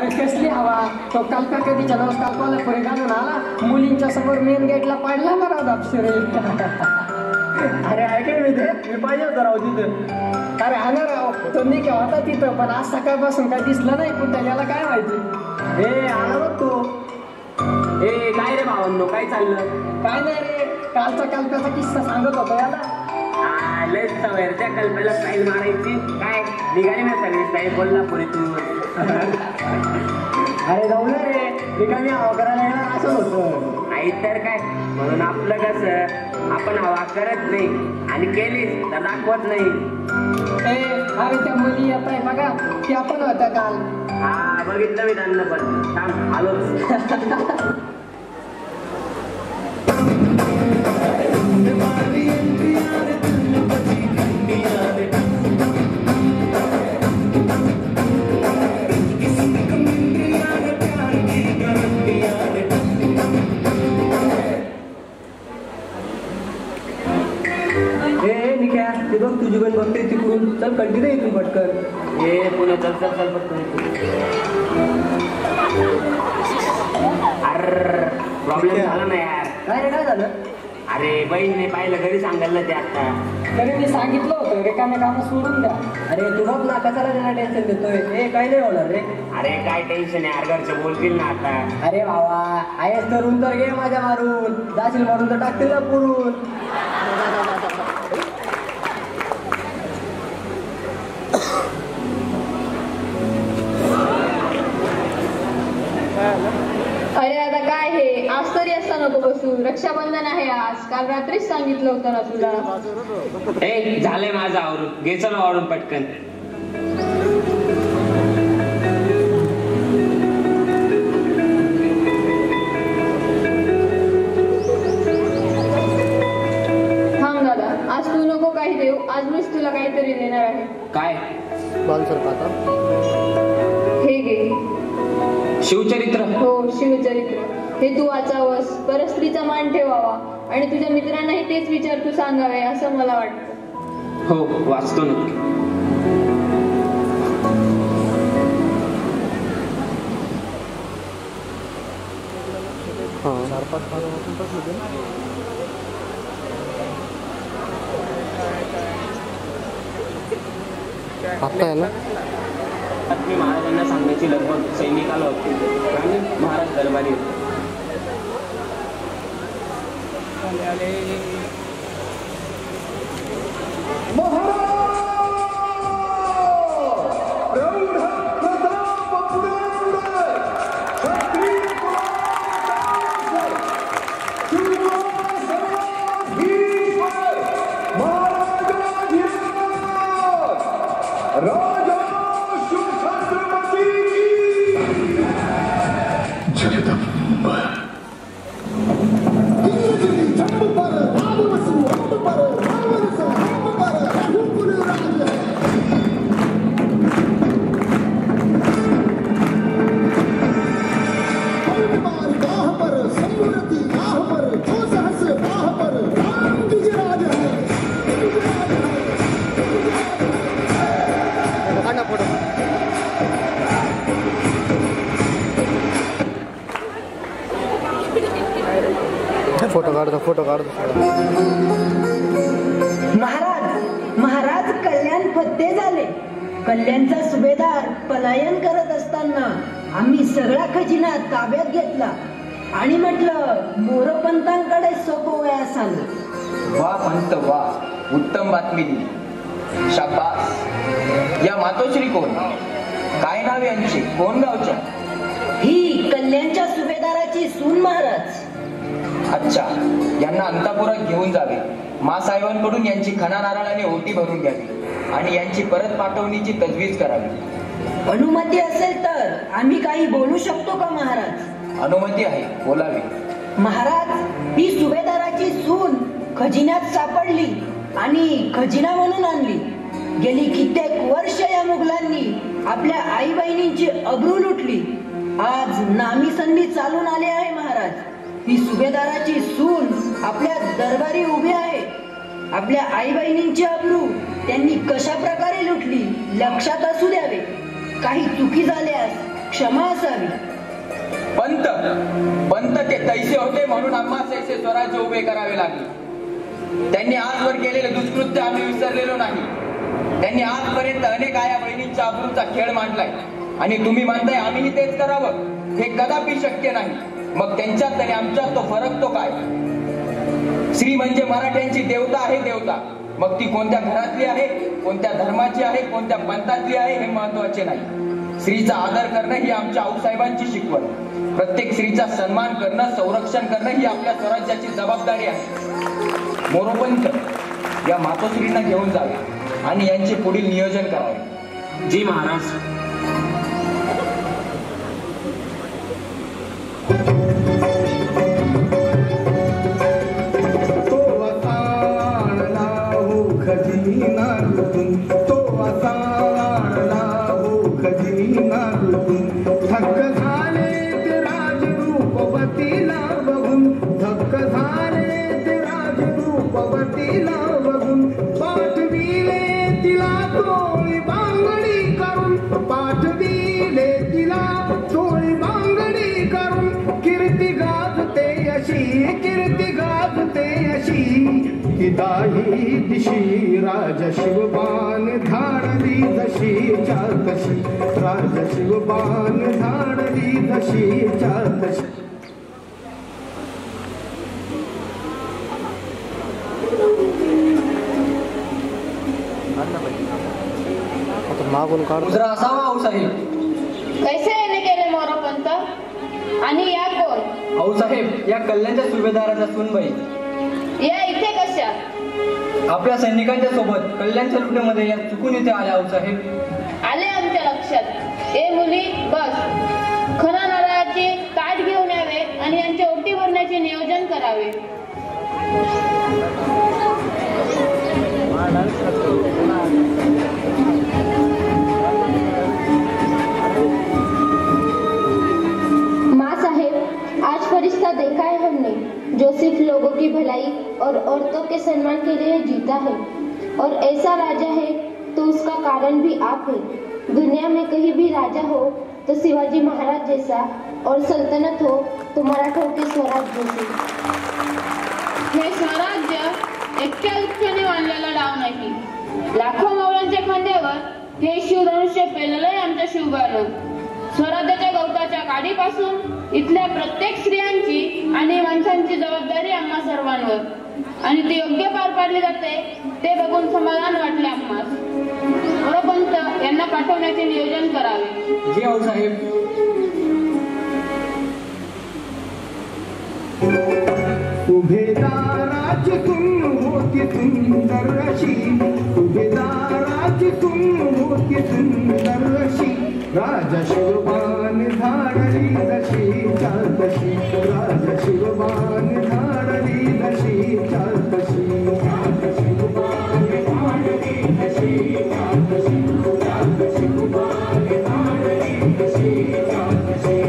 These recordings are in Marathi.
अरे कसली हवा, तो कल्प्या कधीच्या नमस्कार कोल्हापुरी घालून आला, मुलींच्या समोर मेन गेटला पाडला ना राव दापशिरे. अरे ऐकेल मी ते, मी पाहिजे होतं राव तिथं. अरे हा ना राव, तो नाही का होता तिथं, पण आज सकाळपासून काय दिसलं नाही कुठं, याला काय माहिती. हे आला बघ तू. ए काय रे भावांनो, काय चाललं? काय नाही रे, कालचा कल्प्याचा किस्सा सांगत होता याला. लयच सवय त्या कल्पनेला स्टाईल मारायची. काय निघाली ना सगळी स्टाईल कोल्हापुरी तू. अरे जाऊ ना रे, रिकामी हवा करायला येणार असं होतं. नाही तर काय, म्हणून आपलं कसं आपण हवा करत नाही आणि केलीच तर दाखवत नाही. अरे त्या मुली येत आहे बघा, त्या पण होत्या काल. हा बघितलं मी त्यांना, पण थांब आलोच. ते बघ तुझी पण बघते तिकडून, चल कंटिन्यू इथून पटकन. हे पुणे चल चल चल पटकन. अरे प्रॉब्लेम झाला ना यार. काय रे, काय झालं? अरे बहीणने पाहिलं, घरी सांगायला ते आता. तरी मी सांगितलं होतं रिकामे काम सोडून द्या. अरे तू बघ ना, कशाला त्यांना टेन्शन देतोय. हे काही नाही होणार रे. अरे काय टेन्शन आहे, घरचे बोलतील ना आता. अरे भावा, आहेस तरुण तर घे माझ्या मारून, जाशील मारून तर टाकतील ना पुरून. अरे आता काय हे, आज तरी असता नको बसू. रक्षाबंधन आहे आज, काल रात्रीच सांगितलं होतं ना तुला. ए झालंय माझं आवरून, घे चल आवरून पटकन. थांब दादा, आज तू नको काही देऊ, आज मीच तुला काहीतरी देणार आहे. काय? हे घे. शिवचरित्र? हो शिवचरित्र. हे तू वाचावंस, परस्त्रीचा मान ठेवावा आणि तुझ्या मित्रांनाही तेच विचार तू सांगावे असं मला वाटतं. हो वाचतो नक्की. आता आहे ना, मी महाराजांना सांगण्याची लगबग सैनिकाला होती आणि महाराज दरबारी होते. फोटो काढतो. महाराज कल्याण फत्ते झाले. कल्याणचा सुभेदार पलायन करत असताना आम्ही सगळा खजिना ताब्यात घेतला आणि म्हटलं मोरपंतांकडे सोपवयास आलं. वा पंत वा, उत्तम बातमी दिली. शाबास. या मातोश्री कोण? काय नाव यांचे? कोण गावच्या? ही कल्याणच्या सुभेदाराची सून महाराज. अच्छा, यांना अंतापुरात घेऊन जावे. मासाहेबांकडून यांची खणा नारळाने ओटी भरून घ्यावी आणि यांची परत पाठवणीची तजवीज करावी. अनुमती असेल तर आम्ही काही बोलू शकतो का महाराज? अनुमती आहे, बोलावे. महाराज, ही सुभेदाराची सून खजिन्यात सापडली आणि खजिना म्हणून आणली. गेली कित्येक वर्ष या मुघलांनी आपल्या आई बहिणींची अब्रू लुटली. आज नामी संधी चालून आले आहे महाराज. ही सुभेदाराची सून आपल्या दरबारी उभी आहे. आपल्या आई बहिणींची अब्रू त्यांनी कशा प्रकारे लुटली लक्षात असू द्यावे. काही चुकी झाल्यास क्षमा असावी. पंत पंत ते तैसे होते म्हणून आम्हाला तैसे स्वराज्य उभे करावे लागले. त्यांनी आजवर केलेले दुष्कृत्य आम्ही विसरलेलो नाही. त्यांनी आजपर्यंत अनेक आया बहिणींच्या अब्रूचा खेळ मांडलाय आणि तुम्ही म्हणताय आम्हीही तेच करावं. हे कदापि शक्य नाही. मग त्यांच्यात आणि आमच्यात तो फरक तो काय? श्री म्हणजे मराठ्यांची देवता आहे देवता. मग ती कोणत्या घरातली आहे, कोणत्या धर्माची आहे, कोणत्या पंथातली आहे हे महत्वाचे नाही. स्त्रीचा आदर करणं ही आमच्या आऊसाहेबांची शिकवण. प्रत्येक स्त्रीचा सन्मान करणं, संरक्षण करणं ही आपल्या स्वराज्याची जबाबदारी आहे. मोरोपंत या मातोश्रींना घेऊन जावे आणि यांचे पुढील नियोजन करावे. जी महाराज. थक्क झाले ते राजरूपवतीला बघून, थक्क झाले ते राजरूपवतीला बघून, पाठविले तिला तोळी बांगडी करून, पाठविले तिला तोळी बांगडी करून, कीर्ती गाजते अशी, कीर्ती गाजते अशी, की दाही दिशी राज शिवबान धाडली जशीच्या तशी, राज शिवबान धाडली जशीच्या तशी. मागून काढ. मुजरा असावा आऊसाहेब. कैसे येणे केले मोरोपंत? आणि या कोण? आऊसाहेब या कल्याणच्या सुभेदाराच्या सुनबाई. या इथे कशा? आपल्या सैनिकांच्या सोबत कल्याणच्या लुटेमध्ये या चुकून इथे आल्या आऊसाहेब. आले आमच्या लक्षात. ए मुली बस. खणा नारळाचे ताट घेऊन यावे आणि यांच्या ओटी भरण्याचे नियोजन करावे. माँ साहेब, आज फरिश्ता देखा है हमने जो सिर्फ लोगों की भलाई और औरतों के सम्मान के लिए जीता है, और ऐसा राजा है तो उसका कारण भी आप है. दुनिया में कहीं भी राजा हो तो शिवाजी महाराज जैसा, और सल्तनत हो तो मराठों के स्वराज जैसे. हे स्वराज्य एकट्या उत्साहाने बांधलेला डाव नाही. लाखो मावळ्यांच्या खांद्यावर हे शिवधनुष्य पेललंय आमच्या शिवबानं. स्वराज्याच्या गवताच्या काडीपासून इथल्या प्रत्येक स्त्रियांची आणि माणसांची जबाबदारी आम्हा सर्वांवर, आणि ती योग्य पार पाडली जाते ते बघून समाधान वाटले आम्हास. मोरोपंत यांना पाठवण्याचे नियोजन करावे. जी आऊसाहेब. उभेदाराची तून होती सुंदर अशी, उभेदाराची तून होती सुंदर अशी, राजा शिवबान धाडली जशीच्या तशी, राजा शिवबान धाडली जशीच्या तशी, राजा शिवबान धाडली जशीच्या तशी, राजा शिवबान धाडली जशीच्या तशी.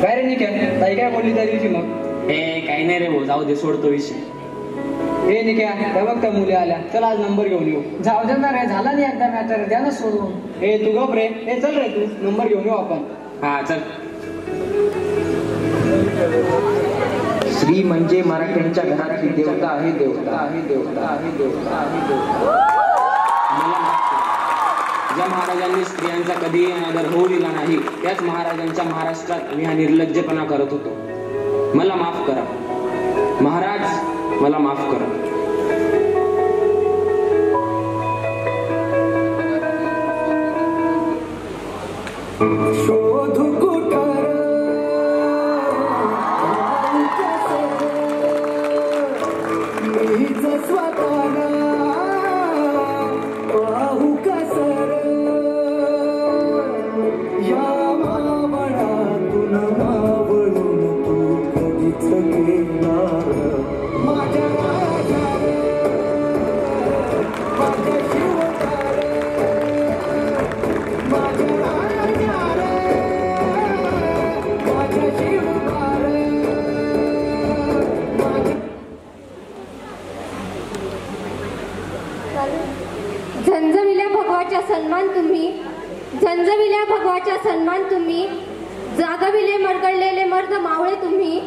काय रे निक्या, ताई काय बोलली त्या दिवशी मग? काही नाही रे भाऊ, जाऊ दे, सोडतो विषय. हे निक्या, त्या बघ त्या मुली आल्या. चल आज नंबर घेऊन येऊ. जाऊ दे ना रे, झाला नाही एकदा मॅटर, द्या ना सोडून. हे तू गप रे. हे चल रे, तू नंबर घेऊन येऊ आपण. हा चल. स्त्री म्हणजे मराठ्यांच्या घरातली देवता आहे देवता आहे देवता आहे देवता आहे देवता. ज्या महाराजांनी स्त्रियांचा कधीही अनादर होऊ दिला नाही, त्याच महाराजांच्या महाराष्ट्रात मी हा निर्लज्जपणा करत होतो. मला माफ करा महाराज, मला माफ करा. शोध कुटर मीच स्वतःला पाहू कसर, या मावळातून मावळून तू कधीच गेणार माझ्या राजावर, माझ्या शिवकार, सन्मान, झंझविल्या भगवाच्या सन्मान तुम्ही, झंझविल्या भगवाच्या सन्मान तुम्ही, जागविले मरगळलेले मर्द मावळे तुम्ही,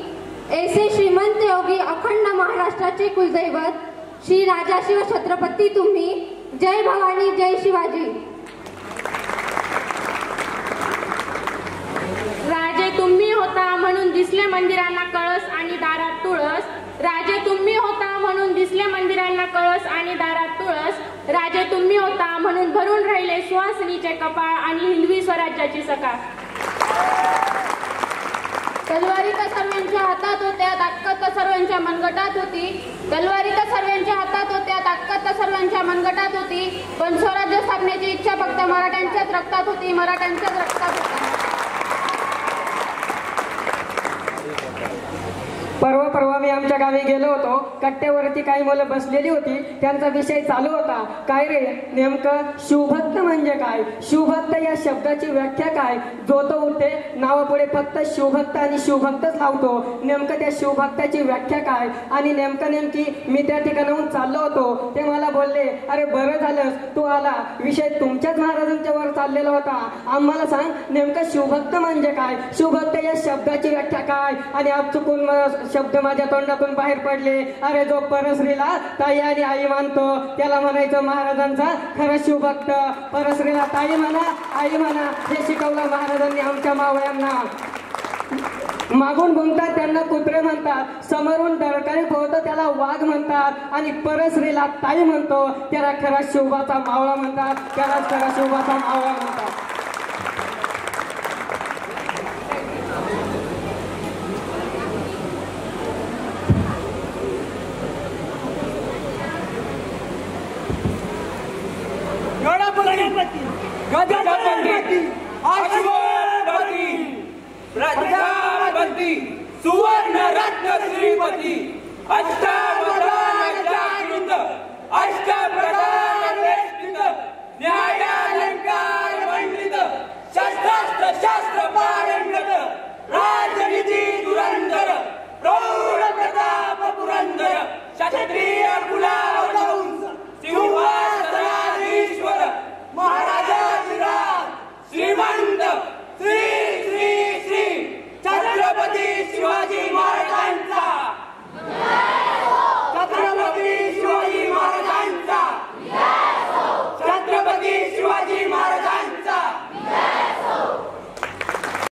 ऐसे श्रीमंत योगी अखंड महाराष्ट्राचे कुलदैवत श्री राजा शिव छत्रपती तुम्ही. जय भवानी, जय शिवाजी. राजे तुम्ही होता म्हणून दिसले मंदिरांना कळस आणि दारात तुळस. राजे तुम्ही होता म्हणून दिसले मंदिरांना कळस आणि दारात तुळस. राजे तुम्ही होता म्हणून भरून राहिले सुहासिनीचे कपाळ आणि हिंदवी स्वराज्याची सकाळ. तलवारी तर सर्वांच्या हातात होत्या, ताकद तर सर्वांच्या मनगटात होती. तलवारी तर सर्वांच्या हातात होत्या, ताकद तर सर्वांच्या मनगटात होती. पण स्वराज्य स्थापनेची इच्छा फक्त मराठ्यांच्याच रक्तात होती, मराठ्यांच्याच रक्तात होती. परवा मी आमच्या गावी गेलो होतो. कट्ट्यावरती काही मुलं बसलेली होती. त्यांचा विषय चालू होता. काय रे, नेमकं शिवभक्त म्हणजे काय, शिवभक्त या शब्दाची व्याख्या काय. जो तो उठे नावापुढे फक्त शिवभक्त आणि शिवभक्तच लावतो. नेमकं त्या शिवभक्ताची व्याख्या काय. आणि नेमकी मी त्या ठिकाणाहून चाललो होतो. ते मला बोलले, अरे बरं झालं तू आला, विषय तुमच्याच महाराजांच्या वर चाललेला होता. आम्हाला सांग नेमकं शिवभक्त म्हणजे काय, शिवभक्त या शब्दाची व्याख्या काय. आणि आज चुकून शब्द माझ्या तोंडातून बाहेर पडले. अरे जो परस्त्रीला ताई आणि आई मानतो त्याला म्हणायचं महाराजांचा खरा शिवभक्त. परस्त्रीला ताई म्हणा, आई म्हणा, हे शिकवलं महाराजांनी आमच्या मावळ्यांना. मागून भुंकतात त्यांना कुत्रे म्हणतात, समोरून दरकारी पोहतो त्याला वाघ म्हणतात. आणि परस्त्रीला ताई म्हणतो त्याला खरा शिवबाचा मावळा म्हणतात, त्याला खरा शिवबाचा मावळा म्हणतात. गजपती, अश्वपती, प्रजापती, सुवर्ण रत्न श्रीपती, अष्टा